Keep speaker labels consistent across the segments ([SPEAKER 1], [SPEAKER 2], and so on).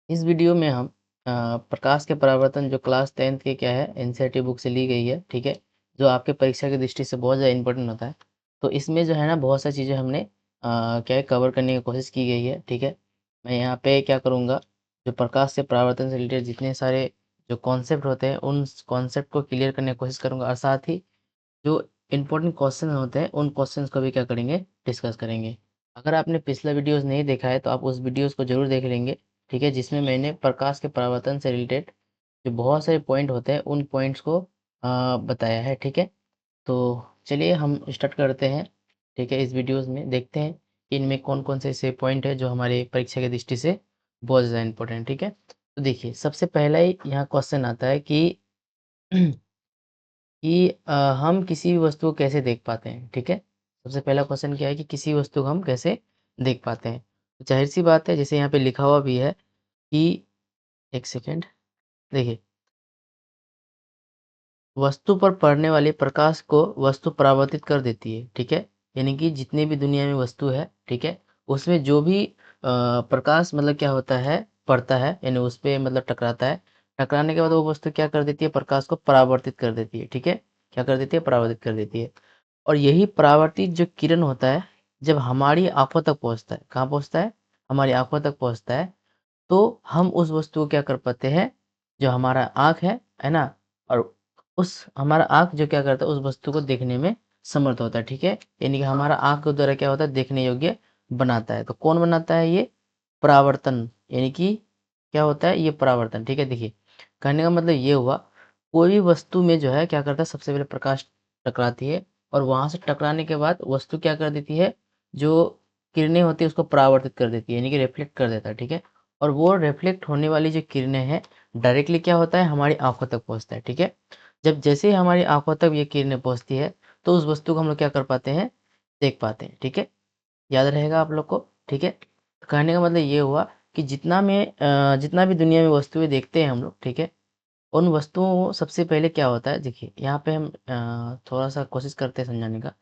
[SPEAKER 1] इस वीडियो में हम प्रकाश के परावर्तन जो क्लास 10th के क्या है एनसीईआरटी बुक से ली गई है, ठीक है, जो आपके परीक्षा की दृष्टि से बहुत ज़्यादा इंपॉर्टेंट होता है। तो इसमें जो है ना बहुत सारी चीज़ें हमने क्या है कवर करने की कोशिश की गई है, ठीक है। मैं यहाँ पे क्या करूँगा, जो प्रकाश से परावर्तन से रिलेटेड जितने सारे जो कॉन्सेप्ट होते हैं उन कॉन्सेप्ट को क्लियर करने की कोशिश करूँगा और साथ ही जो इम्पोर्टेंट क्वेश्चन होते हैं उन क्वेश्चंस को भी क्या करेंगे, डिस्कस करेंगे। अगर आपने पिछला वीडियोस नहीं देखा है तो आप उस वीडियोस को ज़रूर देख लेंगे, ठीक है, जिसमें मैंने प्रकाश के परावर्तन से रिलेटेड जो बहुत सारे पॉइंट होते हैं उन पॉइंट्स को बताया है, ठीक है। तो चलिए हम स्टार्ट करते हैं, ठीक है। इस वीडियोस में देखते हैं कि इनमें कौन कौन से ऐसे पॉइंट है जो हमारे परीक्षा की दृष्टि से बहुत ज़्यादा इंपॉर्टेंट, ठीक है। तो देखिए सबसे पहला ही यहाँ क्वेश्चन आता है कि हम किसी भी वस्तु को कैसे देख पाते हैं, ठीक है। सबसे पहला क्वेश्चन क्या है कि किसी वस्तु को हम कैसे देख पाते हैं। तो ज़ाहिर-सी बात है, जैसे यहाँ पे लिखा हुआ भी है कि एक सेकंड देखिए, वस्तु पर पड़ने वाले प्रकाश को वस्तु परावर्तित कर देती है, ठीक है। यानी कि जितनी भी दुनिया में वस्तु है, ठीक है, उसमें जो भी प्रकाश मतलब क्या होता है, पड़ता है यानी उस पे मतलब टकराता है। टकराने के बाद वो वस्तु क्या कर देती है, प्रकाश को परावर्तित कर देती है, ठीक है। क्या कर देती है, परावर्तित कर देती है। और यही परावर्तित जो किरण होता है, जब हमारी आँखों तक पहुँचता है, कहाँ पहुँचता है? हमारी आँखों तक पहुँचता है, तो हम उस वस्तु को क्या कर पाते हैं, जो हमारा आँख है ना? और उस हमारा आँख जो क्या करता है, उस वस्तु को देखने में समर्थ होता है, ठीक है? यानी कि हमारा आँख के द्वारा क्या होता है, देखने योग्य बनाता है। तो कौन बनाता है ये? परावर्तन, यानी कि क्या होता है, ये परावर्तन, ठीक है। देखिए, कहने का मतलब ये हुआ, कोई भी वस्तु में जो है क्या करता है, सबसे पहले प्रकाश टकराती है और वहाँ से टकराने के बाद वस्तु क्या कर देती है, जो किरणें होती है उसको परावर्तित कर देती है, यानी कि रिफ्लेक्ट कर देता है, ठीक है। और वो रिफ्लेक्ट होने वाली जो किरणें हैं, डायरेक्टली क्या होता है, हमारी आँखों तक पहुँचता है, ठीक है। जब जैसे ही हमारी आँखों तक ये किरणें पहुँचती है, तो उस वस्तु को हम लोग क्या कर पाते हैं, देख पाते हैं, ठीक है। याद रहेगा आप लोग को, ठीक है। तो कहने का मतलब ये हुआ कि जितना भी दुनिया में वस्तुएँ देखते हैं हम लोग, ठीक है, उन वस्तुओं को सबसे पहले क्या होता है, देखिए यहाँ पे हम थोड़ा-सा कोशिश करते हैं समझाने का।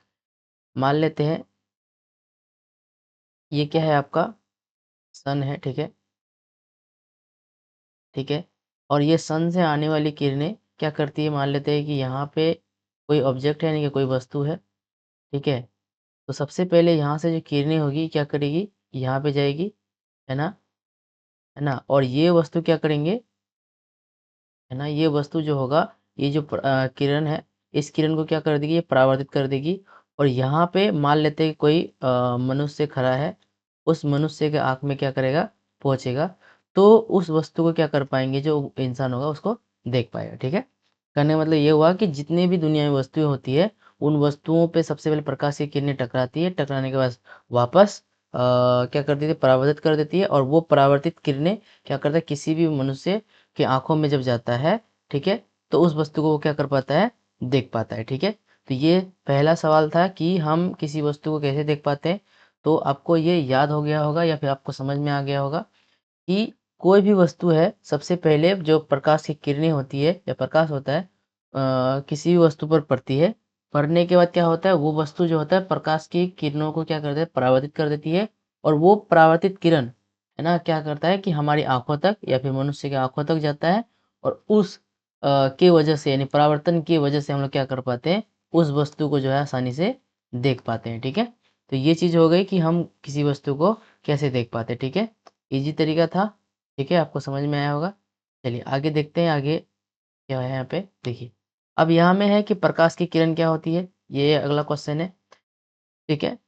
[SPEAKER 1] मान लेते हैं ये क्या है आपका सन है, ठीक है, ठीक है। और ये सन से आने वाली किरणें क्या करती है, मान लेते हैं कि यहाँ पे कोई ऑब्जेक्ट है यानी कि कोई वस्तु है, ठीक है। तो सबसे पहले यहाँ से जो किरणें होगी क्या करेगी, यहाँ पे जाएगी, है ना? है ना? और ये वस्तु क्या करेंगे, है ना? ये वस्तु जो होगा, ये जो किरण है, इस किरण को क्या कर देगी, ये परावर्तित कर देगी। और यहाँ पे मान लेते हैं कि कोई मनुष्य खड़ा है, उस मनुष्य के आँख में क्या करेगा, पहुँचेगा। तो उस वस्तु को क्या कर पाएँगे, जो इंसान होगा उसको देख पाएगा, ठीक है? कहने का मतलब ये हुआ कि जितनी भी दुनिया में वस्तुएँ होती है, उन वस्तुओं पे सबसे पहले प्रकाश की किरणें टकराती है, टकराने के बाद वापस क्या कर देती है, परावर्तित कर देती है। और वो परावर्तित किरणें क्या करता है, किसी भी मनुष्य की आँखों में जब जाता है, ठीक है, तो उस वस्तु को वो क्या कर पाता है, देख पाता है, ठीक है। तो ये पहला सवाल था कि हम किसी वस्तु को कैसे देख पाते हैं। तो आपको ये याद हो गया होगा या फिर आपको समझ में आ गया होगा कि कोई भी वस्तु है, सबसे पहले जो प्रकाश की किरणें होती है या प्रकाश होता है किसी भी वस्तु पर पड़ती है, पड़ने के बाद क्या होता है, वो वस्तु जो होता है प्रकाश की किरणों को क्या करता है, परावर्तित कर देती है। और वो परावर्तित किरण, है ना, क्या करता है कि हमारी आँखों तक या फिर मनुष्य की आँखों तक जाता है। और उस की वजह से यानी परावर्तन की वजह से हम लोग क्या कर पाते हैं, उस वस्तु को जो है आसानी से देख पाते हैं, ठीक है। तो ये चीज़ हो गई कि हम किसी वस्तु को कैसे देख पाते हैं, ठीक है। ईज़ी तरीका था, ठीक है, आपको समझ में आया होगा। चलिए आगे देखते हैं, आगे क्या है यहाँ पे देखिए। अब यहाँ में है कि प्रकाश की किरण क्या होती है, ये अगला क्वेश्चन है, ठीक है।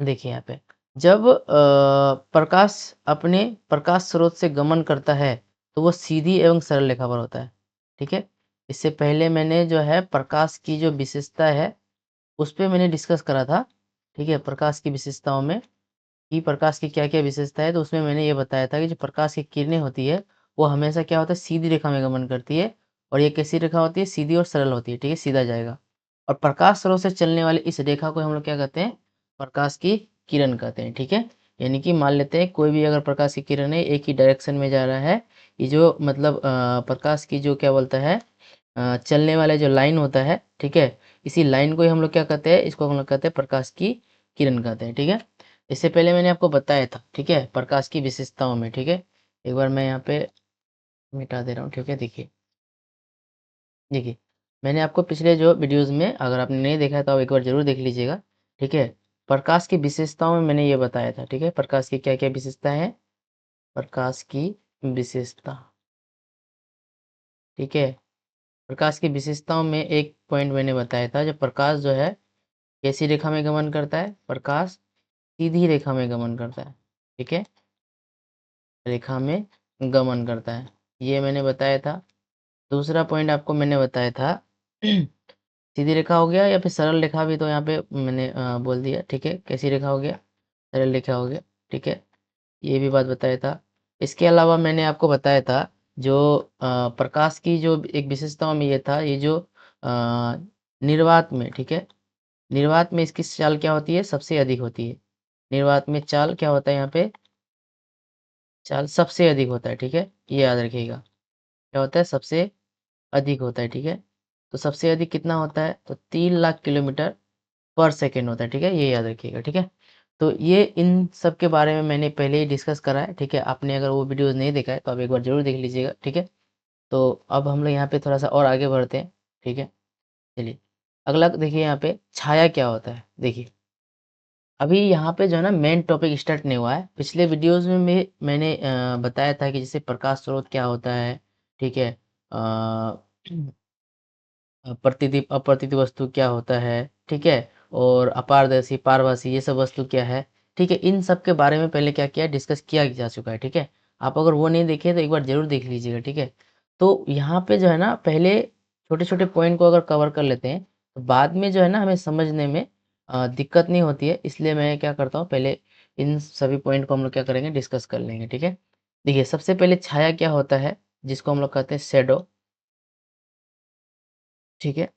[SPEAKER 1] देखिए यहाँ पे जब प्रकाश अपने प्रकाश स्रोत से गमन करता है, तो वो सीधी एवं सरल रेखा पर होता है, ठीक है। इससे पहले मैंने जो है प्रकाश की जो विशेषता है, उस पे मैंने डिस्कस करा था, ठीक है, प्रकाश की विशेषताओं में कि प्रकाश की क्या-क्या विशेषता है। तो उसमें मैंने ये बताया था कि जो प्रकाश की किरणें होती है, वो हमेशा क्या होता है, सीधी रेखा में गमन करती है। और ये कैसी रेखा होती है, सीधी और सरल होती है, ठीक है, सीधा जाएगा। और प्रकाश स्रोत से चलने वाली इस रेखा को हम लोग क्या कहते हैं, प्रकाश की किरण कहते हैं, ठीक है। यानी कि मान लेते हैं कोई भी अगर प्रकाश की किरण है, एक ही डायरेक्शन में जा रहा है, ये जो मतलब प्रकाश की जो क्या बोलता है चलने वाला जो लाइन होता है, ठीक है, इसी लाइन को ही हम लोग क्या कहते हैं, इसको हम लोग कहते हैं प्रकाश की किरण कहते हैं, ठीक है। इससे पहले मैंने आपको बताया था, ठीक है, प्रकाश की विशेषताओं में, ठीक है। एक बार मैं यहाँ पे मिटा दे रहा हूँ, ठीक है। देखिए मैंने आपको पिछले जो वीडियोस में, अगर आपने नहीं देखा है तो आप एक बार ज़रूर देख लीजिएगा, ठीक है। प्रकाश की विशेषताओं में मैंने ये बताया था, ठीक है। प्रकाश की क्या क्या विशेषता है, प्रकाश की विशेषता, ठीक है। प्रकाश की विशेषताओं में एक पॉइंट मैंने बताया था, जब प्रकाश जो है कैसी रेखा में गमन करता है, प्रकाश सीधी रेखा में गमन करता है, ठीक है, रेखा में गमन करता है, ये मैंने बताया था। दूसरा पॉइंट आपको मैंने बताया था सीधी रेखा हो गया या फिर सरल रेखा, भी तो यहाँ पे मैंने बोल दिया, ठीक है। कैसी रेखा हो गया, सरल रेखा हो गया, ठीक है, ये भी बात बताया था। इसके अलावा मैंने आपको बताया था जो प्रकाश की जो एक विशेषताओं में ये था, ये जो निर्वात में, ठीक है, निर्वात में इसकी चाल क्या होती है, सबसे अधिक होती है। निर्वात में चाल क्या होता है, यहाँ पे चाल सबसे अधिक होता है, ठीक है, ये याद रखिएगा। क्या होता है, सबसे अधिक होता है, ठीक है। तो सबसे अधिक कितना होता है, तो 3 लाख किलोमीटर पर सेकेंड होता है, ठीक है, ये याद रखिएगा, ठीक है। तो ये इन सब के बारे में मैंने पहले ही डिस्कस करा है, ठीक है। आपने अगर वो वीडियोस नहीं देखा है तो आप एक बार जरूर देख लीजिएगा, ठीक है। तो अब हम लोग यहाँ पे थोड़ा सा और आगे बढ़ते हैं, ठीक है। चलिए अगला देखिए, यहाँ पे छाया क्या होता है। देखिए अभी यहाँ पे जो है ना मेन टॉपिक स्टार्ट नहीं हुआ है। पिछले वीडियोस में मैंने बताया था कि जैसे प्रकाश स्रोत क्या होता है, ठीक है, प्रतिदीप अप्रतिदीप वस्तु क्या होता है, ठीक है, और अपारदर्शी पारभासी ये सब वस्तु क्या है, ठीक है। इन सब के बारे में पहले क्या किया, डिस्कस किया जा चुका है, ठीक है। आप अगर वो नहीं देखे तो एक बार जरूर देख लीजिएगा, ठीक है। तो यहाँ पे जो है ना पहले छोटे छोटे पॉइंट को अगर कवर कर लेते हैं तो बाद में जो है ना हमें समझने में दिक्कत नहीं होती है। इसलिए मैं क्या करता हूँ, पहले इन सभी पॉइंट को हम लोग क्या करेंगे, डिस्कस कर लेंगे, ठीक है। देखिए सबसे पहले छाया क्या होता है, जिसको हम लोग कहते हैं शेडो, ठीक है।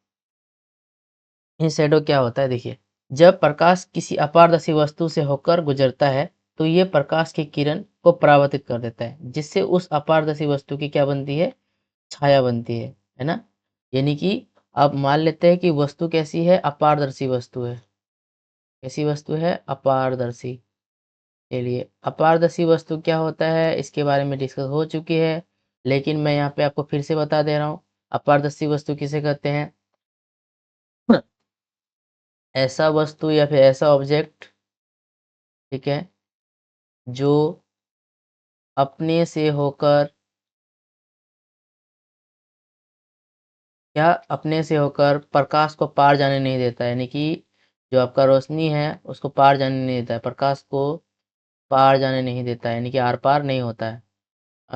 [SPEAKER 1] ये शैडो क्या होता है, देखिए जब प्रकाश किसी अपारदर्शी वस्तु से होकर गुजरता है तो ये प्रकाश की किरण को परावर्तित कर देता है, जिससे उस अपारदर्शी वस्तु की क्या बनती है, छाया बनती है ना। यानी कि अब मान लेते हैं कि वस्तु कैसी है, अपारदर्शी वस्तु है। कैसी वस्तु है, अपारदर्शी। चलिए अपारदर्शी वस्तु क्या होता है इसके बारे में डिस्कस हो चुकी है, लेकिन मैं यहाँ पे आपको फिर से बता दे रहा हूँ। अपारदर्शी वस्तु किसे कहते हैं, ऐसा वस्तु या फिर ऐसा ऑब्जेक्ट, ठीक है, जो अपने से होकर, क्या अपने से होकर प्रकाश को पार जाने नहीं देता है। यानी कि जो आपका रोशनी है उसको पार जाने नहीं देता है, प्रकाश को पार जाने नहीं देता है, यानी कि आर पार नहीं होता है,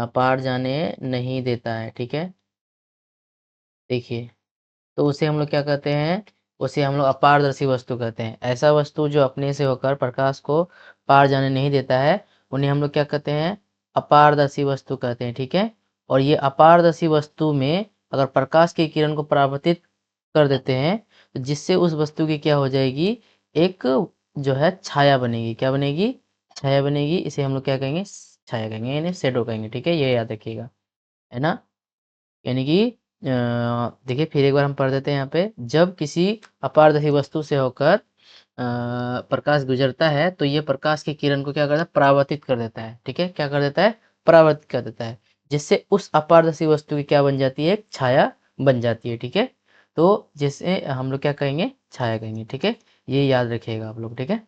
[SPEAKER 1] पार जाने नहीं देता है, ठीक है। देखिए तो उसे हम लोग क्या कहते हैं, उसे हम लोग अपारदर्शी वस्तु कहते हैं। ऐसा वस्तु जो अपने से होकर प्रकाश को पार जाने नहीं देता है, उन्हें हम लोग क्या कहते हैं, अपारदर्शी वस्तु कहते हैं, ठीक है। और ये अपारदर्शी वस्तु में अगर प्रकाश की किरण को परावर्तित कर देते हैं तो जिससे उस वस्तु की क्या हो जाएगी, एक जो है छाया बनेगी। क्या बनेगी, छाया बनेगी। इसे हम लोग क्या कहेंगे, छाया कहेंगे, यानी शेडो कहेंगे, ठीक है, ये याद रखिएगा, है ना। यानी कि देखिए फिर एक बार हम पढ़ देते हैं यहाँ पे, जब किसी अपारदर्शी वस्तु से होकर प्रकाश गुजरता है तो ये प्रकाश की किरण को क्या करता है, परावर्तित कर देता है, ठीक है। क्या कर देता है, परावर्तित कर देता है, जिससे उस अपारदर्शी वस्तु की क्या बन जाती है, एक छाया बन जाती है, ठीक है। तो जिसे हम लोग क्या कहेंगे, छाया कहेंगे, ठीक है। ये याद रखिएगा आप लोग, ठीक है।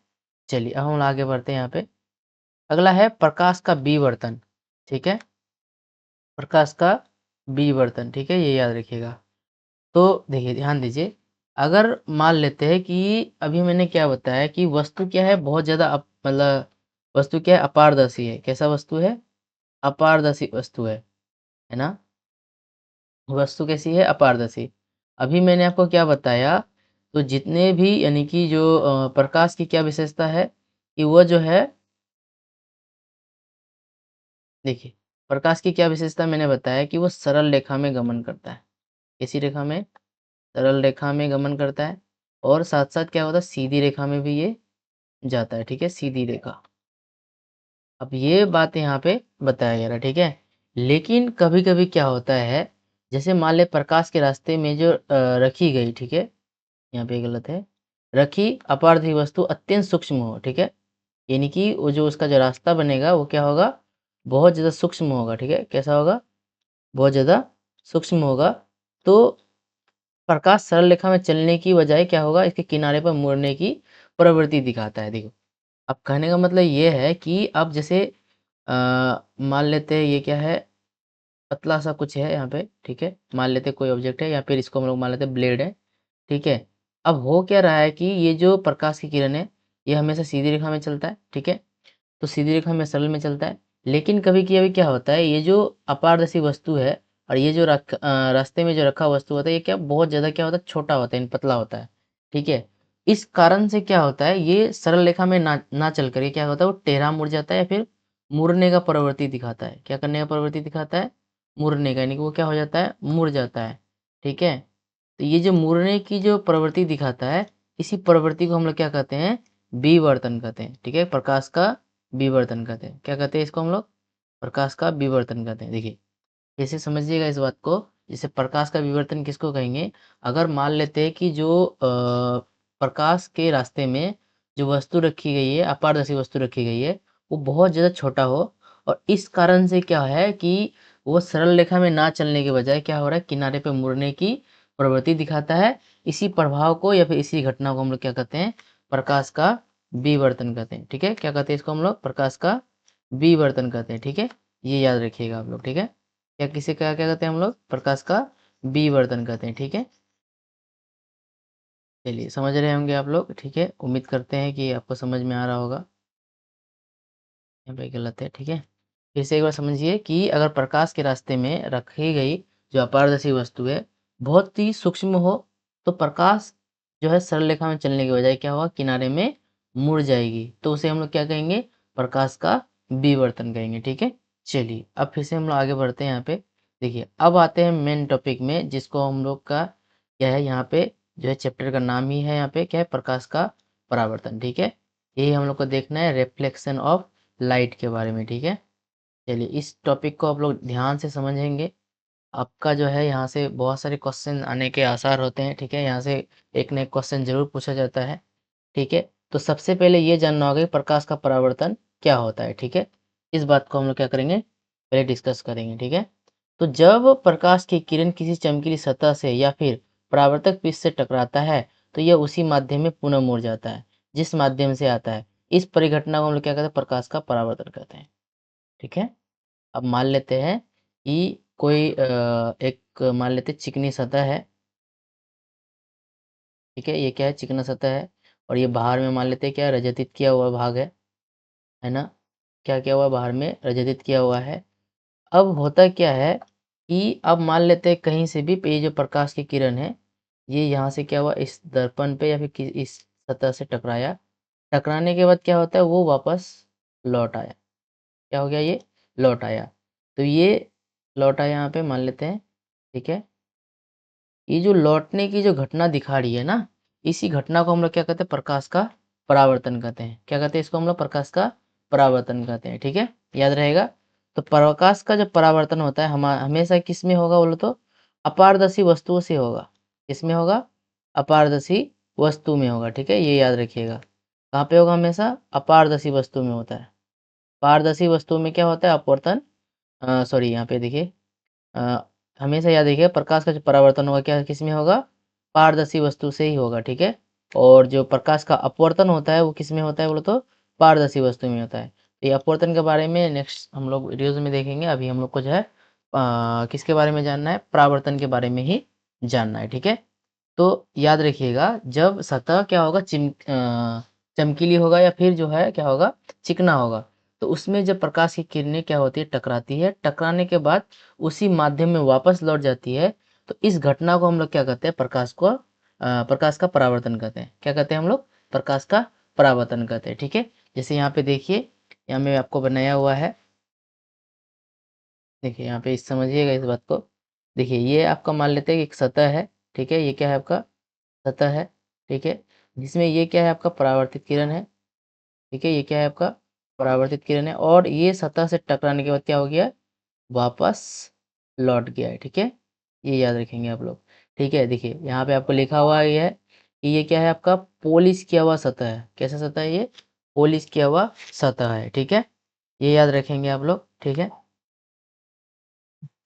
[SPEAKER 1] चलिए अब हम आगे बढ़ते हैं यहाँ पे। अगला है प्रकाश का विवर्तन, ठीक है, प्रकाश का विवर्तन, ठीक है, ये याद रखिएगा। तो देखिए ध्यान दीजिए, अगर मान लेते हैं कि अभी मैंने क्या बताया कि वस्तु क्या है, बहुत ज़्यादा मतलब वस्तु क्या है, अपारदर्शी है। कैसा वस्तु है, अपारदर्शी वस्तु है ना। वस्तु कैसी है, अपारदर्शी। अभी मैंने आपको क्या बताया, तो जितने भी यानी कि जो प्रकाश की क्या विशेषता है कि वो जो है, देखिए प्रकाश की क्या विशेषता मैंने बताया कि वो सरल रेखा में गमन करता है। किसी रेखा में, सरल रेखा में गमन करता है, और साथ साथ क्या होता है, सीधी रेखा में भी ये जाता है, ठीक है, सीधी रेखा। अब ये बात यहाँ पे बताया गया है, ठीक है। लेकिन कभी कभी क्या होता है, जैसे मान ले प्रकाश के रास्ते में जो रखी गई, ठीक है, यहाँ पे गलत है, रखी अपारदर्शी वस्तु अत्यंत सूक्ष्म हो, ठीक है। यानी कि वो जो उसका जो रास्ता बनेगा वो क्या होगा, बहुत ज़्यादा सूक्ष्म होगा, ठीक है, कैसा होगा, बहुत ज़्यादा सूक्ष्म होगा। तो प्रकाश सरल रेखा में चलने की बजाय क्या होगा, इसके किनारे पर मुड़ने की प्रवृत्ति दिखाता है। देखो, अब कहने का मतलब ये है कि अब जैसे मान लेते हैं ये क्या है, पतला सा कुछ है यहाँ पे, ठीक है, मान लेते हैं कोई ऑब्जेक्ट है, या फिर इसको हम लोग मान लेते हैं ब्लेड है, ठीक है। अब हो क्या रहा है कि ये जो प्रकाश की किरण है, ये हमेशा सीधी रेखा में चलता है, ठीक है, तो सीधी रेखा में सरल में चलता है। लेकिन कभी कभी क्या होता है, ये जो अपारदर्शी वस्तु है और ये जो रास्ते में जो रखा वस्तु होता है, ये क्या बहुत ज़्यादा क्या होता है, छोटा होता है, पतला होता है, ठीक है। इस कारण से क्या होता है, ये सरल रेखा में ना चल कर ये क्या होता है, वो टेढ़ा मुड़ जाता है या फिर मुड़ने का प्रवृत्ति दिखाता है। क्या करने का प्रवृत्ति दिखाता है, मुड़ने का, यानी कि वो क्या हो जाता है, मुड़ जाता है, ठीक है। तो ये जो मुड़ने की जो प्रवृत्ति दिखाता है, इसी प्रवृत्ति को हम लोग क्या कहते हैं, विवर्तन कहते हैं, ठीक है, प्रकाश का विवर्तन कहते हैं। क्या कहते हैं इसको हम लोग, प्रकाश का विवर्तन कहते हैं। देखिए, कैसे समझिएगा इस बात को, जैसे प्रकाश का विवर्तन किसको कहेंगे, अगर मान लेते हैं कि जो प्रकाश के रास्ते में जो वस्तु रखी गई है, अपारदर्शी वस्तु रखी गई है, वो बहुत ज़्यादा छोटा हो, और इस कारण से क्या है कि वो सरल रेखा में ना चलने के बजाय क्या हो रहा है, किनारे पे मुड़ने की प्रवृत्ति दिखाता है। इसी प्रभाव को या फिर इसी घटना को हम लोग क्या कहते हैं, प्रकाश का विवर्तन कहते हैं, ठीक है। क्या कहते हैं इसको हम लोग, प्रकाश का विवर्तन कहते हैं, ठीक है, ये याद रखिएगा आप लोग, ठीक है। क्या किसे क्या क्या कहते हैं हम लोग, प्रकाश का विवर्तन कहते हैं, ठीक है। चलिए, समझ रहे होंगे आप लोग, ठीक है, उम्मीद करते हैं कि आपको समझ में आ रहा होगा। यहाँ पे गलत है, ठीक है। फिर से एक बार समझिए कि अगर प्रकाश के रास्ते में रखी गई जो अपारदर्शी वस्तु है बहुत ही सूक्ष्म हो, तो प्रकाश जो है सरल रेखा में चलने की बजाय क्या होगा, किनारे में मुड़ जाएगी, तो उसे हम लोग क्या कहेंगे, प्रकाश का विवर्तन कहेंगे, ठीक है। चलिए, अब फिर से हम लोग आगे बढ़ते हैं यहाँ पे। देखिए, अब आते हैं मेन टॉपिक में, जिसको हम लोग का क्या है यहाँ पे, जो है चैप्टर का नाम ही है यहाँ पे क्या है, प्रकाश का परावर्तन, ठीक है। यही हम लोग को देखना है, रिफ्लेक्शन ऑफ लाइट के बारे में, ठीक है। चलिए, इस टॉपिक को आप लोग ध्यान से समझेंगे। आपका जो है यहाँ से बहुत सारे क्वेश्चन आने के आसार होते हैं, ठीक है, यहाँ से एक न एक क्वेश्चन जरूर पूछा जाता है, ठीक है। तो सबसे पहले ये जानना होगा कि प्रकाश का परावर्तन क्या होता है, ठीक है। इस बात को हम लोग क्या करेंगे, पहले डिस्कस करेंगे, ठीक है। तो जब प्रकाश की किरण किसी चमकीली सतह से या फिर परावर्तक पृष्ठ से टकराता है, तो यह उसी माध्यम में पुनः मुड़ जाता है जिस माध्यम से आता है। इस परिघटना को हम लोग क्या कहते हैं, प्रकाश का परावर्तन कहते हैं, ठीक है। अब मान लेते हैं कि कोई एक मान लेते हैं चिकनी सतह है, ठीक है, ये क्या है, चिकना सतह है, और ये बाहर में मान लेते हैं क्या है, रजतित किया हुआ भाग है ना, क्या क्या हुआ, बाहर में रजतित किया हुआ है। अब होता क्या है कि अब मान लेते हैं कहीं से भी ये जो प्रकाश की किरण है, ये यहाँ से क्या हुआ, इस दर्पण पे या फिर इस सतह से टकराया, टकराने के बाद क्या होता है, वो वापस लौट आया, क्या हो गया, ये लौट आया। तो ये लौट आया यहाँ पे मान लेते हैं, ठीक है। ये जो लौटने की जो घटना दिखा रही है ना, इसी घटना को हम लोग क्या कहते हैं, प्रकाश का परावर्तन कहते हैं। क्या कहते हैं इसको हम लोग, प्रकाश का परावर्तन कहते हैं, ठीक है, याद रहेगा। तो प्रकाश का जब परावर्तन होता है हमेशा किस में होगा बोलो तो, अपारदर्शी वस्तुओं से होगा। किसमें होगा, अपारदर्शी वस्तु में होगा, ठीक है, ये याद रखिएगा। कहाँ पे होगा, हमेशा अपारदर्शी वस्तु में होता है। पारदर्शी वस्तु में क्या होता है, अपवर्तन, सॉरी यहाँ पे देखिए, अ, हमेशा याद रखिएगा प्रकाश का जो परावर्तन होगा क्या किस में होगा, पारदर्शी वस्तु से ही होगा, ठीक है। और जो प्रकाश का अपवर्तन होता है वो किस में होता है बोलो तो, पारदर्शी वस्तु में होता है। तो ये अपवर्तन के बारे में नेक्स्ट हम लोग वीडियोज में देखेंगे। अभी हम लोग को जो है किसके बारे में जानना है, परावर्तन के बारे में ही जानना है, ठीक है। तो याद रखिएगा, जब सतह क्या होगा, चमकीली होगा या फिर जो है क्या होगा, चिकना होगा, तो उसमें जब प्रकाश की किरणें क्या होती है, टकराती है, टकराने के बाद उसी माध्यम में वापस लौट जाती है। तो इस घटना को हम लोग क्या कहते हैं, प्रकाश का परावर्तन कहते हैं। क्या कहते हैं हम लोग, प्रकाश का परावर्तन कहते हैं, ठीक है। जैसे यहाँ पे देखिए, यहाँ में आपको बनाया हुआ है, देखिए यहाँ पे समझिएगा इस बात को। देखिए, ये आपका मान लेते हैं कि एक सतह है, ठीक है, ये क्या है आपका, सतह है, ठीक है, जिसमें ये क्या है आपका, परावर्तित किरण है, ठीक है, ये क्या है आपका, परावर्तित किरण है, और ये सतह से टकराने के बाद क्या हो गया, वापस लौट गया है, ठीक है, ये याद रखेंगे आप लोग, ठीक है। देखिए, यहाँ पे आपको लिखा हुआ ये है कि ये क्या है आपका, पॉलिश किया हुआ सतह है। कैसा सतह है ये, पॉलिश किया हुआ सतह है, ठीक है। ये याद रखेंगे आप लोग, ठीक है।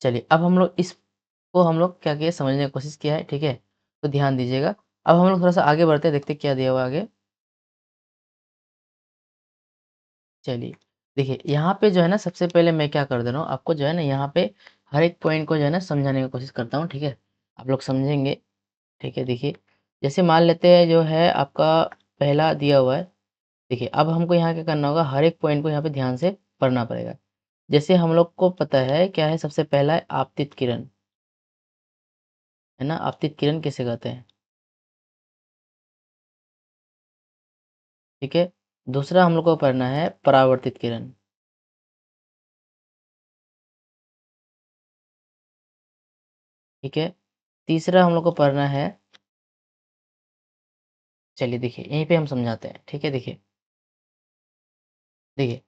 [SPEAKER 1] चलिए अब हम लोग इसको हम लोग क्या किए, समझने की कोशिश किया है, ठीक है। तो ध्यान दीजिएगा। अब हम लोग थोड़ा सा आगे बढ़ते हैं, देखते हैं क्या दिया हुआ है आगे। चलिए, देखिए यहाँ पे जो है ना, सबसे पहले मैं क्या कर दे रहा हूँ आपको, जो है ना यहाँ पे हर एक पॉइंट को जो है ना समझाने की कोशिश करता हूँ, ठीक है। आप लोग समझेंगे, ठीक है। देखिए, जैसे मान लेते हैं जो है आपका पहला दिया हुआ है। देखिए, अब हमको यहाँ क्या करना होगा, हर एक पॉइंट को यहाँ पे ध्यान से पढ़ना पड़ेगा। जैसे हम लोग को पता है क्या है, सबसे पहला है आपतित किरण, है ना। आपतित किरण किसे कहते हैं, ठीक है। दूसरा हम लोग को पढ़ना है परावर्तित किरण, ठीक है। तीसरा हम लोग को पढ़ना है, चलिए देखिए यहीं पे हम समझाते हैं, ठीक है। देखिए, देखिए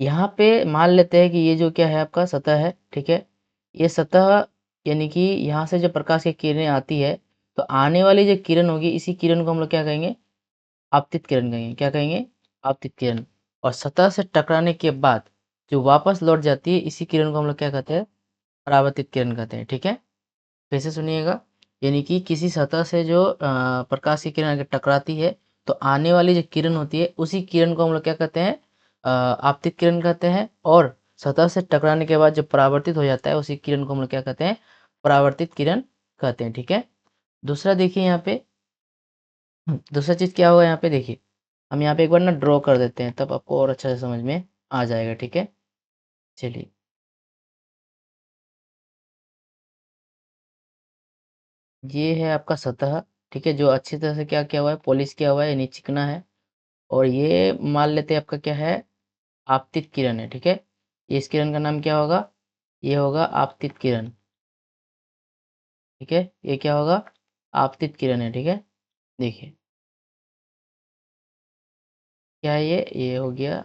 [SPEAKER 1] यहाँ पे मान लेते हैं कि ये जो क्या है आपका सतह है, ठीक है। ये सतह, यानी कि यहाँ से जो प्रकाश की किरणें आती है, तो आने वाली जो किरण होगी, इसी किरण को हम लोग क्या कहेंगे, आपतित किरण कहेंगे। क्या कहेंगे, आपतित किरण। और सतह से टकराने के बाद जो वापस लौट जाती है, इसी किरण को हम लोग क्या कहते हैं, परावर्तित किरण कहते हैं, ठीक है। फिर से सुनिएगा, यानी कि किसी सतह से जो प्रकाश की किरण अगर टकराती है, तो आने वाली जो किरण होती है, उसी किरण को हम लोग क्या कहते हैं, आपतित किरण कहते हैं। और सतह से टकराने के बाद जो परावर्तित हो जाता है, उसी किरण को हम लोग क्या कहते हैं, परावर्तित किरण कहते हैं, ठीक है। दूसरा देखिए यहाँ पे, दूसरा चीज़ क्या होगा यहाँ पे, देखिए हम यहाँ पे एक बार ना ड्रॉ कर देते हैं, तब आपको और अच्छा से समझ में आ जाएगा, ठीक है। चलिए, ये है आपका सतह, ठीक है, जो अच्छी तरह से क्या किया हुआ है, पॉलिश किया हुआ है, यानी चिकना है। और ये मान लेते हैं आपका क्या है, आपतित किरण है, ठीक है। ये इस किरण का नाम क्या होगा, ये होगा आपतित किरण, ठीक है। ये क्या होगा, आपतित किरण है, ठीक है। देखिए क्या है, ये हो गया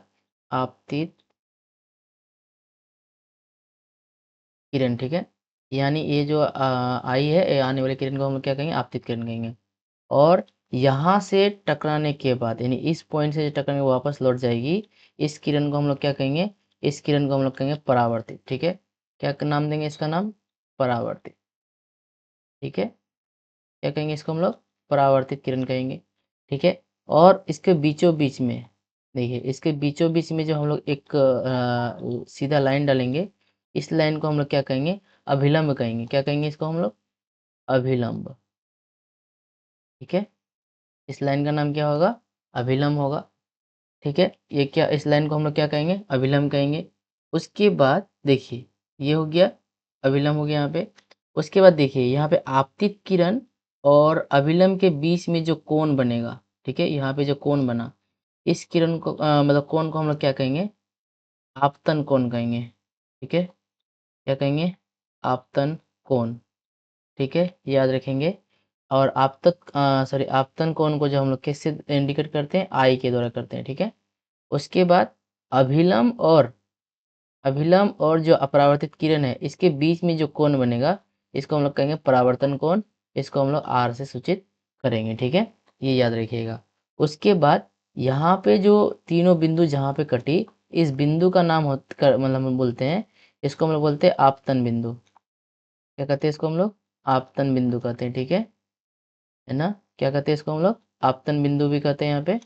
[SPEAKER 1] आपतित किरण, ठीक है। यानी ये जो आई है, ये आने वाले किरण को हम लोग क्या कहेंगे, आपतित किरण कहेंगे। और यहाँ से टकराने के बाद, यानी इस पॉइंट से टकराने के वापस लौट जाएगी, इस किरण को हम लोग क्या कहेंगे, इस किरण को हम लोग कहेंगे परावर्तित, ठीक है। क्या नाम देंगे इसका नाम, परावर्तित, ठीक है। क्या कहेंगे इसको हम लोग, परावर्तित किरण कहेंगे, ठीक है। और इसके बीचों बीच में, देखिए इसके बीचों बीच में जो हम लोग एक सीधा लाइन डालेंगे, इस लाइन को हम लोग क्या कहेंगे, अभिलंब कहेंगे। क्या कहेंगे इसको हम लोग, अभिलंब, ठीक है। इस लाइन का नाम क्या होगा, अभिलंब होगा, ठीक है। ये क्या, इस लाइन को हम लोग क्या कहेंगे, अभिलंब कहेंगे। उसके बाद देखिए, ये हो गया अभिलंब, हो गया यहाँ पे। उसके बाद देखिए यहाँ पे आपतित किरण और अभिलंब के बीच में जो कोण बनेगा, ठीक है, यहाँ पे जो कोण बना, इस किरण को मतलब कोण को हम लोग क्या कहेंगे, आपतन कोण कहेंगे, ठीक है। क्या कहेंगे, आपतन कोण, ठीक है, याद रखेंगे। और आपतन कोण को जो हम लोग किससे इंडिकेट करते हैं, आई के द्वारा करते हैं, ठीक है। उसके बाद अभिलंब और जो अपरावर्तित किरण है, इसके बीच में जो कोण बनेगा, इसको हम लोग कहेंगे परावर्तन कोण। इसको हम लोग आर से सूचित करेंगे, ठीक है। ये याद रखिएगा। उसके बाद यहाँ पे जो तीनों बिंदु जहाँ पे कटी, इस बिंदु का नाम मतलब हम बोलते हैं, इसको हम लोग बोलते हैं आपतन बिंदु। क्या कहते हैं इसको हम लोग, आपतन बिंदु कहते हैं, ठीक है ना। क्या कहते हैं इसको हम लोग, आपतन बिंदु भी कहते हैं यहाँ पे,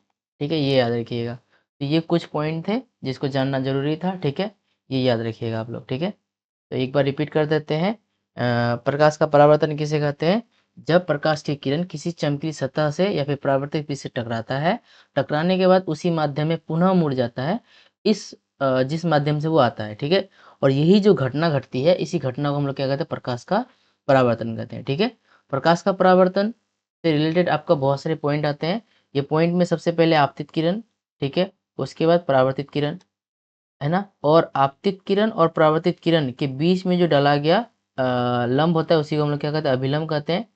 [SPEAKER 1] ठीक है। ये याद रखिएगा। तो ये कुछ पॉइंट थे जिसको जानना जरूरी था, ठीक है। ये याद रखिएगा आप लोग, ठीक है। तो एक बार रिपीट कर देते हैं। प्रकाश का परावर्तन किसे कहते हैं, जब प्रकाश की किरण किसी चमकीली सतह से या फिर परावर्तित पृष्ठ से टकराता है, टकराने के बाद उसी माध्यम में पुनः मुड़ जाता है, इस जिस माध्यम से वो आता है, ठीक है। और यही जो घटना घटती है, इसी घटना को हम लोग क्या कहते हैं, प्रकाश का परावर्तन कहते हैं, ठीक है। प्रकाश का परावर्तन से रिलेटेड आपका बहुत सारे पॉइंट आते हैं। ये पॉइंट में सबसे पहले आपतित किरण, ठीक है। उसके बाद परावर्तित किरण, है ना। और आपतित किरण और परावर्तित किरण के बीच में जो डाला गया लंब होता है, उसी को हम लोग क्या कहते हैं, अभिलंब कहते हैं।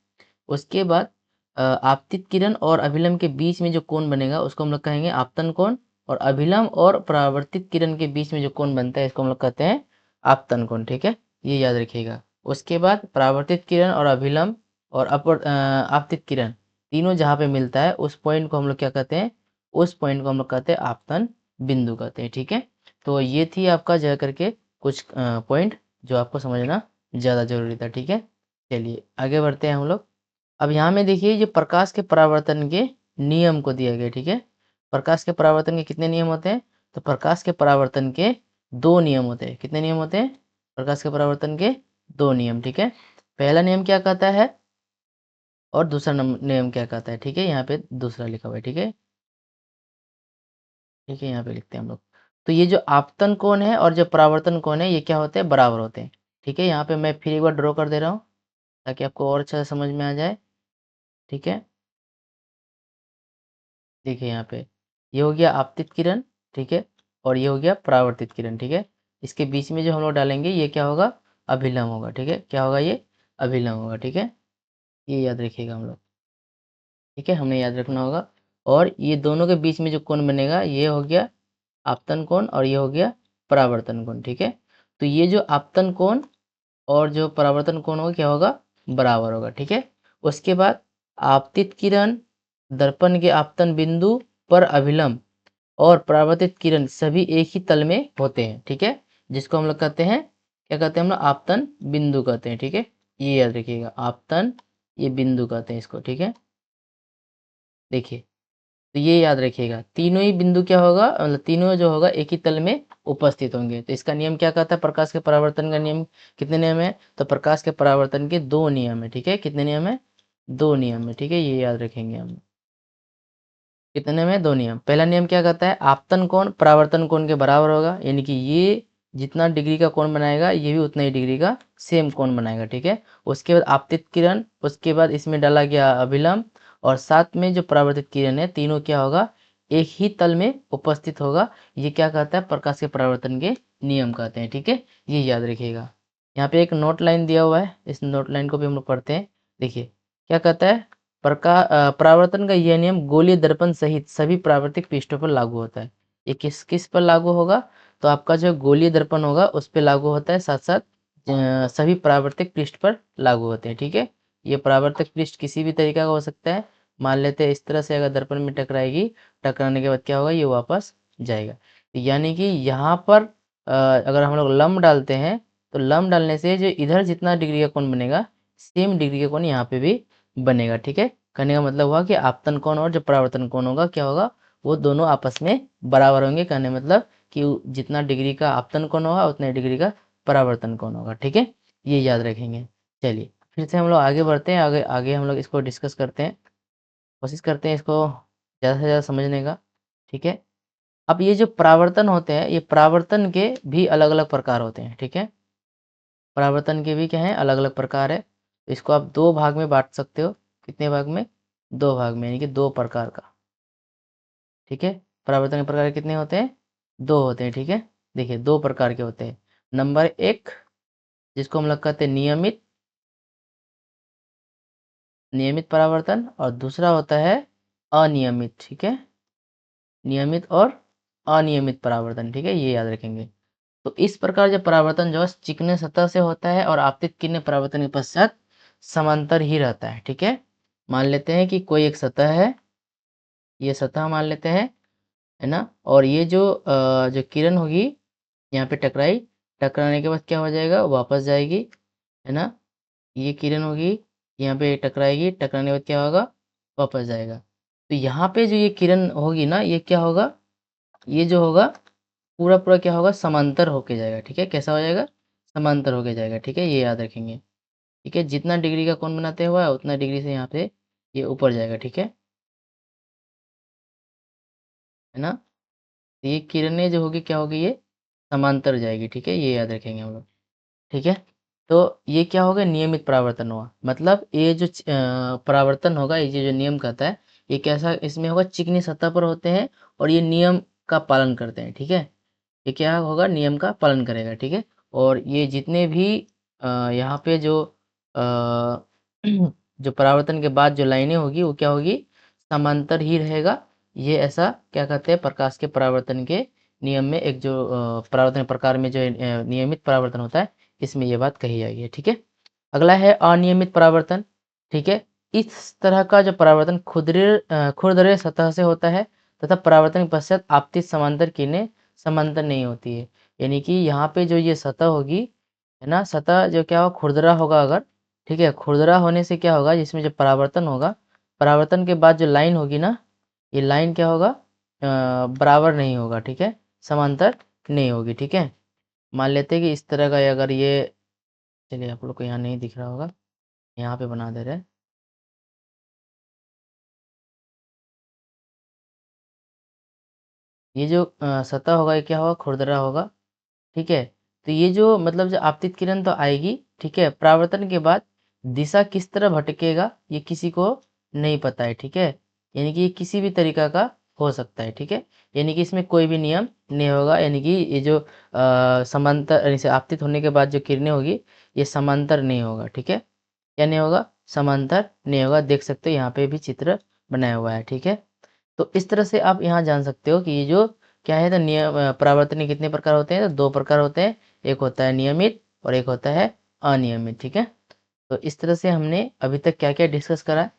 [SPEAKER 1] उसके बाद आपतित किरण और अभिलंब के बीच में जो कोण बनेगा, उसको हम लोग कहेंगे आपतन कोण। और अभिलंब और परावर्तित किरण के बीच में जो कोण बनता है, इसको हम लोग कहते हैं आपतन कोण, ठीक है। ये याद रखिएगा। उसके बाद परावर्तित किरण और अभिलंब और आपतित किरण तीनों जहाँ पे मिलता है, उस पॉइंट को हम लोग क्या कहते हैं, उस पॉइंट को हम लोग कहते हैं आपतन बिंदु कहते हैं, ठीक है। तो ये थी आपका जा करके कुछ पॉइंट जो आपको समझना ज़्यादा ज़रूरी था, ठीक है। चलिए आगे बढ़ते हैं हम लोग। अब यहाँ में देखिए ये प्रकाश के परावर्तन के नियम को दिया गया, ठीक है। प्रकाश के परावर्तन के कितने नियम होते हैं? तो प्रकाश के परावर्तन के 2 नियम होते हैं। कितने नियम होते हैं? प्रकाश के परावर्तन के 2 नियम, ठीक है। पहला नियम क्या कहता है और दूसरा नियम क्या कहता है, ठीक है। यहाँ पे दूसरा लिखा हुआ है, ठीक है। ठीक है, यहाँ पे लिखते हैं हम लोग। तो ये जो आपतन कोण है और जो परावर्तन कोण है ये क्या होते हैं? बराबर होते हैं, ठीक है। यहाँ पे मैं फिर एक बार ड्रॉ कर दे रहा हूँ ताकि आपको और अच्छा से समझ में आ जाए, ठीक है। देखिए यहाँ पे ये हो गया आपतित किरण, ठीक है, और ये हो गया परावर्तित किरण, ठीक है। इसके बीच में जो हम लोग डालेंगे ये क्या होगा? अभिलंब होगा, ठीक है। क्या होगा ये? अभिलंब होगा, ठीक है। ये याद रखिएगा हम लोग, ठीक है, हमें याद रखना होगा। और ये दोनों के बीच में जो कोण बनेगा ये हो गया आपतन कोण और ये हो गया परावर्तन कोण, ठीक है। तो ये जो आपतन कोण और जो परावर्तन कोण होगा क्या होगा? बराबर होगा, ठीक है। उसके बाद आपतित किरण दर्पण के आपतन बिंदु पर अभिलंब और परावर्तित किरण सभी एक ही तल में होते हैं, ठीक है। जिसको हम लोग कहते हैं, क्या कहते हैं हम लोग? आपतन बिंदु कहते हैं, ठीक है। ये याद रखिएगा, आपतन ये बिंदु कहते हैं इसको, ठीक है। देखिए, तो ये याद रखिएगा तीनों ही बिंदु क्या होगा, मतलब तीनों जो होगा एक ही तल में उपस्थित होंगे। तो इसका नियम क्या कहता है? प्रकाश के परावर्तन का नियम कितने नियम है? तो प्रकाश के परावर्तन के 2 नियम है, ठीक है। कितने नियम है? 2 नियम है, ठीक है। ये याद रखेंगे हम। कितने में? 2 नियम। पहला नियम क्या कहता है? आपतन कोण परावर्तन कोण के बराबर होगा, यानी कि ये जितना डिग्री का कोण बनाएगा ये भी उतना ही डिग्री का सेम कोण बनाएगा, ठीक है। उसके बाद आपतित किरण, उसके बाद इसमें डाला गया अभिलंब और साथ में जो परावर्तित किरण है तीनों क्या होगा? एक ही तल में उपस्थित होगा। ये क्या कहता है? प्रकाश के परावर्तन के नियम कहते हैं, ठीक है। ये याद रखिएगा। यहाँ पे एक नोट लाइन दिया हुआ है, इस नोट लाइन को भी हम लोग पढ़ते हैं। देखिए क्या कहता है? परावर्तन का यह नियम गोलीय दर्पण सहित सभी परावर्तित पृष्ठों पर लागू होता है। ये किस किस पर लागू होगा? तो आपका जो गोलीय दर्पण होगा उस पर लागू होता है, साथ साथ सभी परावर्तित पृष्ठ पर लागू होते हैं, ठीक है। ये परावर्तक पृष्ठ किसी भी तरीका का हो सकता है। मान लेते हैं इस तरह से अगर दर्पण में टकराएगी, टकराने के बाद क्या होगा? ये वापस जाएगा। यानी कि यहाँ पर अगर हम लोग लंब डालते हैं तो लंब डालने से जो इधर जितना डिग्री का कोण बनेगा सेम डिग्री का कोण यहाँ पे भी बनेगा, ठीक है। कहने का मतलब हुआ कि आपतन कोण और जो परावर्तन कोण होगा क्या होगा? वो दोनों आपस में बराबर होंगे। कहने मतलब कि जितना डिग्री का आपतन कोण होगा उतने डिग्री का परावर्तन कोण होगा, ठीक है। ये याद रखेंगे। चलिए फिर से हम लोग आगे बढ़ते हैं, आगे आगे हम लोग इसको डिस्कस करते हैं, कोशिश करते हैं इसको ज़्यादा से ज़्यादा समझने का, ठीक है। अब ये जो परावर्तन होते हैं ये परावर्तन के भी अलग अलग प्रकार होते हैं, ठीक है। परावर्तन के भी क्या है? अलग अलग प्रकार है। इसको आप 2 भाग में बांट सकते हो। कितने भाग में? 2 भाग में, यानी कि 2 प्रकार का, ठीक है। परावर्तन के प्रकार कितने होते हैं? 2 होते हैं, ठीक है। देखिए 2 प्रकार के होते हैं। नंबर 1 जिसको हम लोग कहते हैं नियमित नियमित परावर्तन और दूसरा होता है अनियमित, ठीक है। नियमित और अनियमित परावर्तन, ठीक है, ये याद रखेंगे। तो इस प्रकार जो परावर्तन जो है चिकने सतह से होता है और आपतित किरणें परावर्तन के पश्चात समांतर ही रहता है, ठीक है। मान लेते हैं कि कोई एक सतह है, ये सतह मान लेते हैं, है ना। और ये जो जो किरण होगी यहाँ पे टकराई, टकराने के बाद क्या हो जाएगा? वापस जाएगी, है ना। ये किरण होगी यहाँ पे टकराएगी, टकराने के बाद क्या होगा? वापस जाएगा। तो यहाँ पे जो ये किरण होगी ना ये क्या होगा? ये जो होगा पूरा पूरा क्या होगा? समांतर होके जाएगा, ठीक है। कैसा हो जाएगा? समांतर होके जाएगा, ठीक है। ये याद रखेंगे, ठीक है। जितना डिग्री का कोण बनाते हुआ उतना डिग्री से यहाँ पे ये ऊपर जाएगा, ठीक है ना। तो ये किरणें जो होगी क्या होगी? ये समांतर जाएगी, ठीक है। ये याद रखेंगे हम लोग, ठीक है। तो ये क्या होगा? नियमित परावर्तन हुआ। मतलब ये जो परावर्तन होगा, ये जो नियम कहता है ये कैसा इसमें होगा? चिकनी सतह पर होते हैं और ये नियम का पालन करते हैं, ठीक है। ये क्या होगा? नियम का पालन करेगा, ठीक है। और ये जितने भी यहाँ पे जो अ, जो परावर्तन के बाद जो लाइनें होगी वो क्या होगी? समांतर ही रहेगा। ये ऐसा क्या कहते हैं? प्रकाश के परावर्तन के नियम में एक जो परावर्तन प्रकार में जो नियमित परावर्तन होता है इसमें ये बात कही जाएगी, ठीक है। अगला है अनियमित परावर्तन, ठीक है। इस तरह का जो परावर्तन खुरदरे सतह से होता है तथा परावर्तन के पश्चात आपतित समांतर किरणें समांतर नहीं होती है। यानी कि यहाँ पे जो ये सतह होगी, है ना, सतह जो क्या होगा, खुरदरा होगा अगर, ठीक है, खुरदरा होने से क्या होगा, जिसमें जो परावर्तन होगा, परावर्तन के बाद जो लाइन होगी ना, ये लाइन क्या होगा, बराबर नहीं होगा, ठीक है, समांतर नहीं होगी, ठीक है। मान लेते हैं कि इस तरह का अगर ये, चलिए आप लोग को यहाँ नहीं दिख रहा होगा, यहाँ पे बना दे रहे हैं। ये जो सतह होगा ये क्या होगा, खुरदरा होगा, ठीक है। तो ये जो मतलब जो आपतित किरण तो आएगी, ठीक है, परावर्तन के बाद दिशा किस तरह भटकेगा ये किसी को नहीं पता है, ठीक है। यानी कि ये किसी भी तरीका का हो सकता है, ठीक है। यानी कि इसमें कोई भी नियम नहीं होगा, यानी कि ये जो समांतर यानी से आपतित होने के बाद जो किरणें होगी ये समांतर नहीं होगा, ठीक है। क्या नहीं होगा, समांतर नहीं होगा। देख सकते हो यहाँ पे भी चित्र बनाया हुआ है, ठीक है। तो इस तरह से आप यहाँ जान सकते हो कि ये जो क्या है, तो नियम परावर्तनीय कितने प्रकार होते हैं, तो दो प्रकार होते हैं, एक होता है नियमित और एक होता है अनियमित, ठीक है। तो इस तरह से हमने अभी तक क्या क्या डिस्कस करा,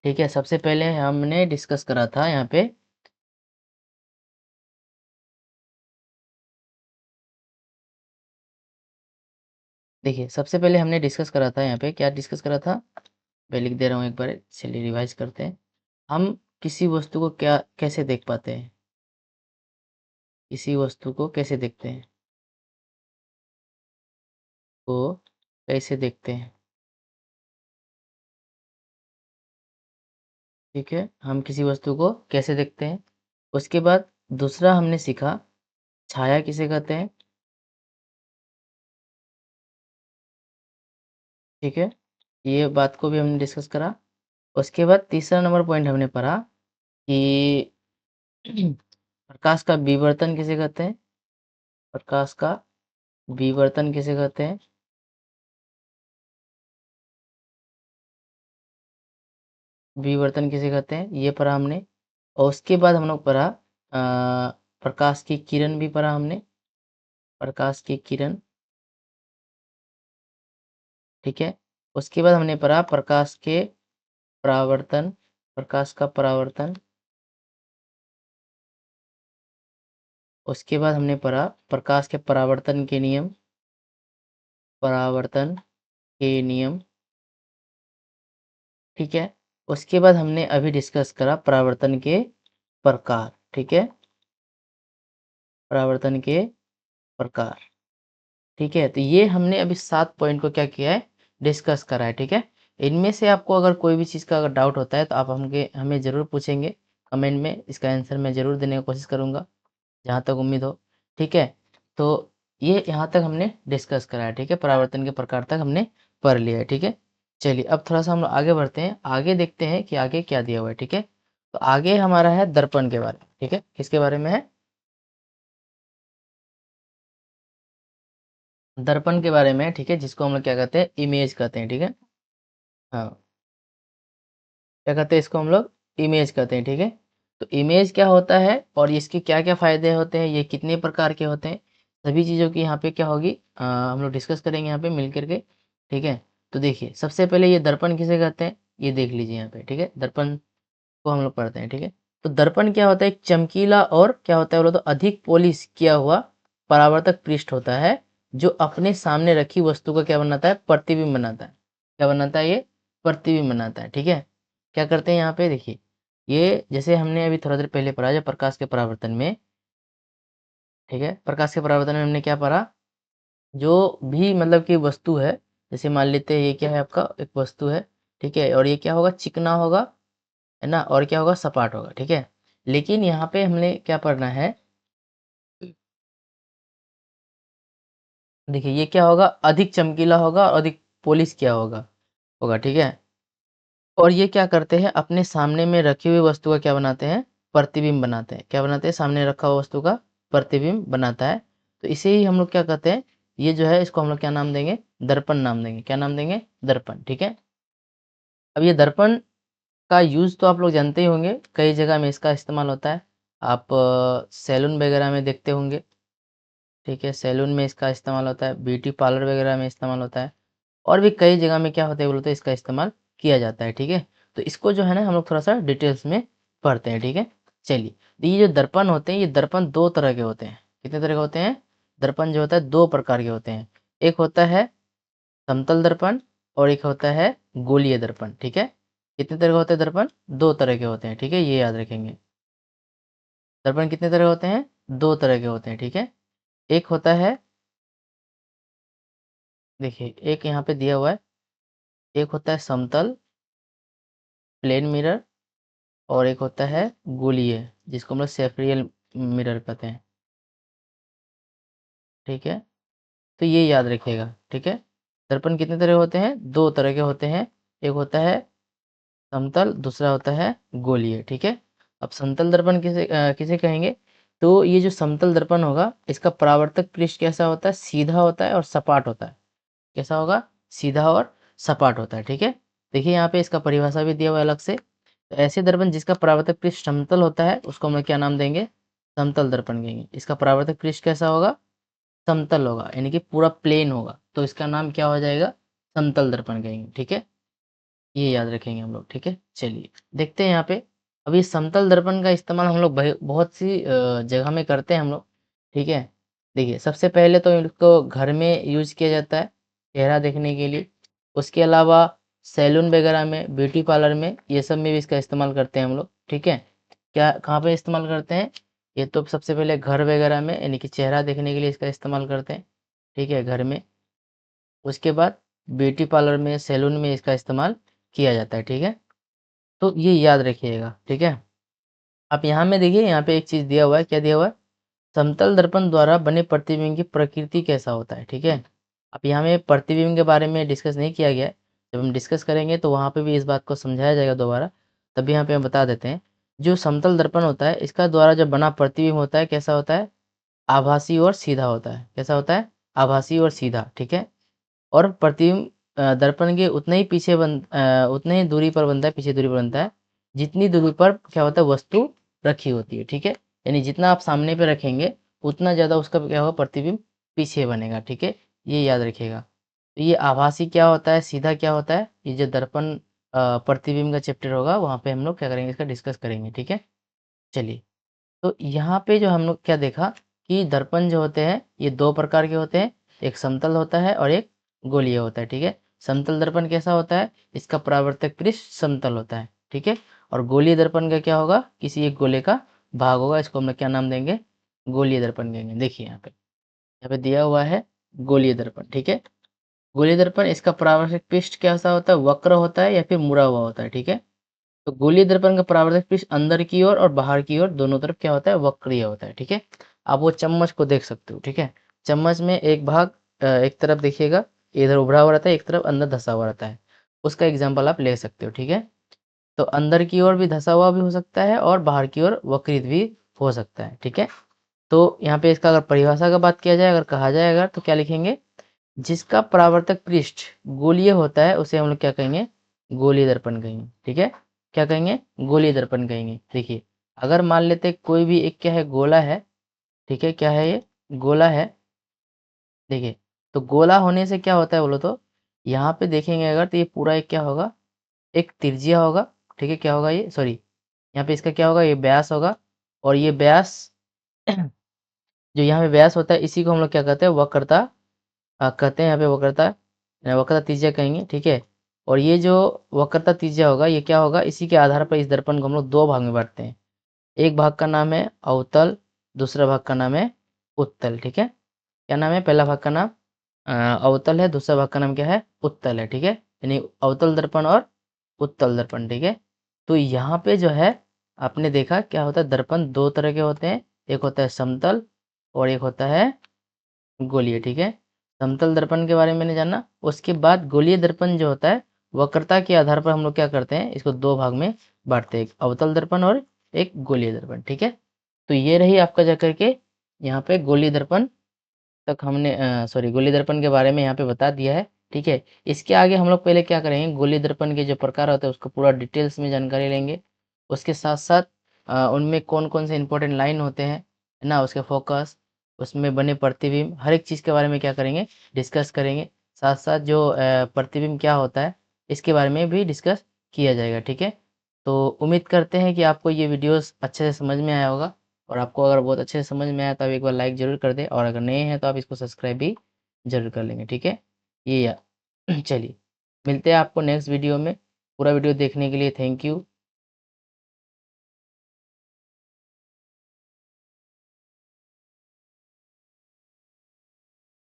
[SPEAKER 1] ठीक है। सबसे पहले हमने डिस्कस करा था यहाँ पे, देखिए सबसे पहले हमने डिस्कस करा था यहाँ पे, क्या डिस्कस करा था, मैं लिख दे रहा हूँ एक बार, चलिए रिवाइज करते हैं। हम किसी वस्तु को क्या कैसे देख पाते हैं, किसी वस्तु को कैसे देखते हैं, को कैसे देखते हैं, ठीक है, हम किसी वस्तु को कैसे देखते हैं। उसके बाद दूसरा हमने सीखा छाया किसे कहते हैं, ठीक है, ये बात को भी हमने डिस्कस करा। उसके बाद तीसरा नंबर पॉइंट हमने पढ़ा कि प्रकाश का विवर्तन किसे कहते हैं, प्रकाश का विवर्तन किसे कहते हैं, विवर्तन किसे कहते हैं, ये पढ़ा हमने। और उसके बाद हम लोग पढ़ा प्रकाश की किरण भी पढ़ा हमने, प्रकाश की किरण, ठीक है। उसके बाद हमने पढ़ा प्रकाश के परावर्तन, प्रकाश का परावर्तन। उसके बाद हमने पढ़ा प्रकाश के परावर्तन के नियम, परावर्तन के नियम, ठीक है। उसके बाद हमने अभी डिस्कस करा परावर्तन के प्रकार, ठीक है, परावर्तन के प्रकार, ठीक है। तो ये हमने अभी 7 पॉइंट को क्या किया है, डिस्कस करा है, ठीक है। इनमें से आपको अगर कोई भी चीज़ का अगर डाउट होता है तो आप हमें ज़रूर पूछेंगे कमेंट में, इसका आंसर मैं ज़रूर देने की कोशिश करूँगा, जहाँ तक उम्मीद हो, ठीक है। तो ये यहाँ तक हमने डिस्कस करा है, ठीक है, परावर्तन के प्रकार तक हमने पढ़ लिया है, ठीक है। चलिए अब थोड़ा सा हम लोग आगे बढ़ते हैं, आगे देखते हैं कि आगे क्या दिया हुआ है, ठीक है। तो आगे हमारा है दर्पण के बारे में, ठीक है, किसके बारे में है, दर्पण के बारे में है, ठीक है, जिसको हम लोग क्या कहते हैं, इमेज कहते हैं, ठीक है। हाँ, क्या कहते हैं इसको हम लोग, इमेज कहते हैं, ठीक है। तो इमेज क्या होता है और इसके क्या क्या फ़ायदे होते हैं, ये कितने प्रकार के होते हैं, सभी चीज़ों की यहाँ पे क्या होगी, हम लोग डिस्कस करेंगे यहाँ पे मिल करके, ठीक है। तो देखिए सबसे पहले ये दर्पण किसे कहते हैं, ये देख लीजिए यहाँ पे, ठीक है, दर्पण को हम लोग पढ़ते हैं, ठीक है। तो दर्पण क्या होता है, एक चमकीला और क्या होता है बोलो तो अधिक पॉलिश किया हुआ परावर्तक पृष्ठ होता है, जो अपने सामने रखी वस्तु का क्या बनाता है, प्रतिबिंब बनाता है, क्या बनाता है, ये प्रतिबिंब बनाता है, ठीक है। क्या करते हैं यहाँ पे देखिए, ये जैसे हमने अभी थोड़ा देर पहले पढ़ा जो प्रकाश के परावर्तन में, ठीक है, प्रकाश के परावर्तन में हमने क्या पढ़ा, जो भी मतलब कि वस्तु है, जैसे मान लेते हैं ये क्या है आपका एक वस्तु है, ठीक है, और ये क्या होगा, चिकना होगा, है ना, और क्या होगा, सपाट होगा, ठीक है। लेकिन यहाँ पे हमने क्या पढ़ना है, देखिए ये क्या होगा, अधिक चमकीला होगा और अधिक पॉलिश किया होगा होगा, ठीक है। और ये क्या करते हैं, अपने सामने में रखी हुई वस्तु का क्या बनाते हैं, प्रतिबिंब बनाते हैं, क्या बनाते हैं, सामने रखा हुआ वस्तु का प्रतिबिंब बनाता है। तो इसे ही हम लोग क्या कहते हैं, ये जो है इसको हम लोग क्या नाम देंगे, दर्पण नाम देंगे, क्या नाम देंगे, दर्पण, ठीक है। अब ये दर्पण का यूज़ तो आप लोग जानते ही होंगे, कई जगह में इसका इस्तेमाल होता है, आप सैलून वगैरह में देखते होंगे, ठीक है, सैलून में इसका इस्तेमाल होता है, ब्यूटी पार्लर वगैरह में इस्तेमाल होता है, और भी कई जगह में क्या होता है बोलते हैं इसका इस्तेमाल किया जाता है, ठीक है। तो इसको जो है ना हम लोग थोड़ा सा डिटेल्स में पढ़ते हैं, ठीक है। चलिए, तो ये जो दर्पण होते हैं, ये दर्पण दो तरह के होते हैं, कितने तरह के होते हैं? दर्पण जो होता है 2 प्रकार के होते हैं। एक होता है समतल दर्पण और एक होता है गोलीय दर्पण, ठीक है? कितने तरह के होते हैं दर्पण? 2 तरह के होते हैं, ठीक है? ये याद रखेंगे। दर्पण कितने तरह के होते हैं? 2 तरह के होते हैं, ठीक है? एक होता है, देखिए एक यहाँ पे दिया हुआ है, एक होता है समतल प्लेन मिरर और एक होता है गोलीय, जिसको हम लोग सेफ्रियल मिरर कहते हैं, ठीक है? तो ये याद रखिएगा, ठीक है? दर्पण कितने तरह होते हैं? 2 तरह के होते हैं। एक होता है समतल, दूसरा होता है गोलीय, ठीक है? अब समतल दर्पण किसे कहेंगे? तो ये जो समतल दर्पण होगा, इसका परावर्तक पृष्ठ कैसा होता है? सीधा होता है और सपाट होता है। कैसा होगा? सीधा और सपाट होता है, ठीक है? देखिए यहाँ पे इसका परिभाषा भी दिया हुआ है अलग से। तो ऐसे दर्पण जिसका परावर्तक पृष्ठ समतल होता है, उसको हम लोग क्या नाम देंगे? समतल दर्पण कहेंगे। इसका परावर्तक पृष्ठ कैसा होगा? समतल होगा, यानी कि पूरा प्लेन होगा, तो इसका नाम क्या हो जाएगा? समतल दर्पण कहेंगे, ठीक है? ये याद रखेंगे हम लोग, ठीक है? चलिए देखते हैं यहाँ पे। अभी समतल दर्पण का इस्तेमाल हम लोग बहुत सी जगह में करते हैं हम लोग, ठीक है? देखिए सबसे पहले तो इसको घर में यूज किया जाता है चेहरा देखने के लिए। उसके अलावा सैलून वगैरह में, ब्यूटी पार्लर में, ये सब में भी इसका इस्तेमाल करते हैं हम लोग, ठीक है? क्या कहाँ पे इस्तेमाल करते हैं? ये तो सबसे पहले घर वगैरह में, यानी कि चेहरा देखने के लिए इसका इस्तेमाल करते हैं, ठीक है, घर में। उसके बाद ब्यूटी पार्लर में, सैलून में इसका इस्तेमाल किया जाता है, ठीक है? तो ये याद रखिएगा, ठीक है? आप यहाँ में देखिए, यहाँ पे एक चीज़ दिया हुआ है, क्या दिया हुआ है? समतल दर्पण द्वारा बने प्रतिबिंब की प्रकृति कैसा होता है, ठीक है? अब यहाँ में प्रतिबिंब के बारे में डिस्कस नहीं किया गया है। जब हम डिस्कस करेंगे तो वहाँ पे भी इस बात को समझाया जाएगा दोबारा, तभी यहाँ पे हम बता देते हैं। जो समतल दर्पण होता है, इसका द्वारा जब बना प्रतिबिंब होता है, कैसा होता है? आभासी और सीधा होता है। कैसा होता है? आभासी और सीधा, ठीक है? और प्रतिबिंब दर्पण के उतने ही दूरी पर बनता है, पीछे दूरी पर बनता है, जितनी दूरी पर क्या होता है? वस्तु रखी होती है, ठीक है? यानी जितना आप सामने पे रखेंगे, उतना ज़्यादा उसका क्या होगा? प्रतिबिंब पीछे बनेगा, ठीक है? ये याद रखिएगा। तो ये आभासी क्या होता है, सीधा क्या होता है? ये जो दर्पण प्रतिबिंब का चैप्टर होगा, वहाँ पे हम लोग क्या करेंगे? इसका डिस्कस करेंगे, ठीक है? चलिए, तो यहाँ पे जो हम लोग क्या देखा कि दर्पण जो होते हैं, ये 2 प्रकार के होते हैं। एक समतल होता है और एक गोलीय होता है, ठीक है? समतल दर्पण कैसा होता है? इसका परावर्तक पृष्ठ समतल होता है, ठीक है? और गोलीय दर्पण का क्या होगा? किसी एक गोले का भाग होगा, इसको हम लोग क्या नाम देंगे? गोलीय दर्पण कहेंगे। देखिए यहाँ पे दिया हुआ है गोलीय दर्पण, ठीक है? गोलीय दर्पण, इसका परावर्तक पृष्ठ कैसा होता है? वक्र होता है या फिर मुड़ा हुआ होता है, ठीक है? तो गोलीय दर्पण का परावर्तक पृष्ठ अंदर की ओर और बाहर की ओर दोनों तरफ क्या होता है? वक्रीय होता है, ठीक है? आप वो चम्मच को देख सकते हो, ठीक है? चम्मच में एक भाग एक तरफ देखिएगा, इधर उभरा हुआ रहता है, एक तरफ अंदर धंसा हुआ रहता है। उसका एग्जाम्पल आप ले सकते हो, ठीक है? तो अंदर की ओर भी धंसा हुआ भी हो सकता है और बाहर की ओर वक्रित भी हो सकता है, ठीक है? तो यहाँ पे इसका अगर परिभाषा का बात किया जाए, अगर कहा जाए अगर, तो क्या लिखेंगे? जिसका परावर्तक पृष्ठ गोलीय होता है, उसे हम लोग क्या कहेंगे? गोलीय दर्पण कहेंगे, ठीक है? क्या कहेंगे? गोलीय दर्पण कहेंगे। देखिए, अगर मान लेते हैं कोई भी एक क्या है? गोला है, ठीक है? क्या है ये? गोला है। देखिए, तो गोला होने से क्या होता है बोलो तो? यहाँ पे देखेंगे अगर, तो ये पूरा एक क्या होगा? एक त्रिज्या होगा, ठीक है? क्या होगा ये? सॉरी, यहाँ पे इसका क्या होगा? ये व्यास होगा। और ये व्यास जो यहाँ पे व्यास होता है, इसी को हम लोग क्या कहते हैं? वक्रता कहते हैं। यहाँ पे वक्रता, वक्रता त्रिज्या कहेंगे, ठीक है? और ये जो वक्रता त्रिज्या होगा, ये क्या होगा? इसी के आधार पर इस दर्पण को हम लोग 2 भाग में बांटते हैं। एक भाग का नाम है अवतल, दूसरा भाग का नाम है उत्तल, ठीक है? क्या नाम है? पहला भाग का नाम अवतल है, दूसरा भाग का नाम क्या है? उत्तल है, ठीक है? यानी अवतल दर्पण और उत्तल दर्पण, ठीक है? तो यहाँ पे जो है, आपने देखा क्या होता है? दर्पण 2 तरह के होते हैं। एक होता है समतल और एक होता है गोलीय, ठीक है? समतल दर्पण के बारे में मैंने जाना। उसके बाद गोलीय दर्पण जो होता है, वक्रता के आधार पर हम लोग क्या करते हैं? इसको 2 भाग में बांटते हैं, एक अवतल दर्पण और एक गोलीय दर्पण, ठीक है? तो ये रही आपका जाकर के यहाँ पे गोलीय दर्पण तक हमने सॉरी, गोलीय दर्पण के बारे में यहाँ पे बता दिया है, ठीक है? इसके आगे हम लोग पहले क्या करेंगे? गोलीय दर्पण के जो प्रकार होते हैं, उसको पूरा डिटेल्स में जानकारी लेंगे। उसके साथ साथ उनमें कौन कौन से इंपॉर्टेंट लाइन होते हैं, है ना? उसके फोकस, उसमें बने प्रतिबिंब, हर एक चीज़ के बारे में क्या करेंगे? डिस्कस करेंगे। साथ साथ जो प्रतिबिंब क्या होता है, इसके बारे में भी डिस्कस किया जाएगा, ठीक है? तो उम्मीद करते हैं कि आपको ये वीडियोस अच्छे से समझ में आया होगा और आपको अगर बहुत अच्छे से समझ में आया तो आप एक बार लाइक ज़रूर कर दें, और अगर नए हैं तो आप इसको सब्सक्राइब भी ज़रूर कर लेंगे, ठीक है? ये या चलिए, मिलते हैं आपको नेक्स्ट वीडियो में। पूरा वीडियो देखने के लिए थैंक यू।